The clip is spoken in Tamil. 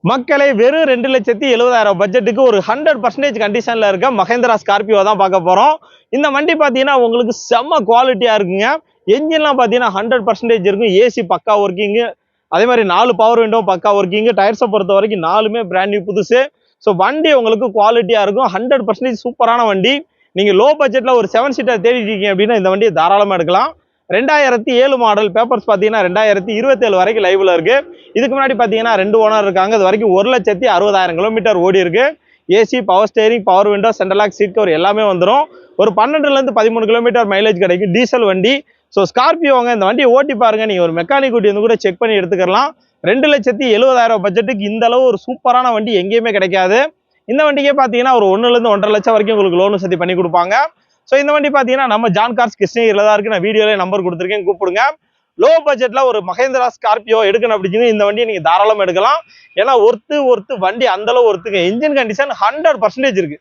மக்களே வெறும் 2,70,000 பட்ஜெட்டுக்கு ஒரு 100% கண்டிஷன்ல இருக்க மஹேந்திரா ஸ்கார்பியோ தான் பார்க்க போறோம். இந்த வண்டி பார்த்தீங்கன்னா உங்களுக்கு செம்ம குவாலிட்டியா இருக்குங்க. என்ஜின்லாம் பார்த்தீங்கன்னா 100% இருக்கும். ஏசி பக்கா ஒர்க்கிங்கு. அதே மாதிரி 4 பவர் விண்டோ பக்கா ஒர்க்கிங்கு. டயர்ஸை பொறுத்த வரைக்கும் 4மே பிராண்ட் நியூ புதுசு. ஸோ வண்டி உங்களுக்கு குவாலிட்டியா இருக்கும். 100% சூப்பரான வண்டி. நீங்க லோ பட்ஜெட்ல ஒரு 7 சீட்டர் தேடிட்டு இருக்கீங்க அப்படின்னா இந்த வண்டியை தாராளமா எடுக்கலாம். 2007 மாடல். பேப்பர்ஸ் பார்த்தீங்கன்னா 2027 வரைக்கும் லைவ்ல இருக்கு. இதுக்கு முன்னாடி பார்த்தீங்கன்னா 2 ஓனர் இருக்காங்க. அது வரைக்கும் 1,60,000 கிலோமீட்டர் ஓடி இருக்கு. AC, power steering, power window, central lock, seat cover எல்லாமே வந்துடும். ஒரு 12 to 13 கிலோமீட்டர் மைலேஜ் கிடைக்கும். டீசல் வண்டி. ஸோ ஸ்கார்பியோங்க, இந்த வண்டியை ஓட்டி பாருங்க. நீங்க ஒரு மெக்கானிக் கூட்டி வந்து கூட செக் பண்ணி எடுத்துக்கலாம். 2,70,000 பட்ஜெட்டுக்கு இந்த அளவு ஒரு சூப்பரான வண்டி எங்கேயுமே கிடைக்காது. இந்த வண்டிக்கே பார்த்தீங்கன்னா ஒரு 1 to 1.5 லட்சம் வரைக்கும் உங்களுக்கு லோன் வசதி பண்ணி கொடுப்பாங்க. ஸோ இந்த வண்டி பார்த்தீங்கன்னா நம்ம ஜான் கார்ஸ் கிருஷ்ணகிரியில் தான் இருக்கு. நான் வீடியோல நம்பர் கொடுத்துருக்கேன், கூப்பிடுங்க. லோ பட்ஜெட்ல ஒரு மஹேந்திரா ஸ்கார்பியோ எடுக்கணும் அப்படின்னு இந்த வண்டியை நீங்க தாராளமா எடுக்கலாம். ஏன்னா ஒர்த்து வண்டி அந்த அளவு ஒர்த்துங்க. இன்ஜின் கண்டிஷன் 100% இருக்கு.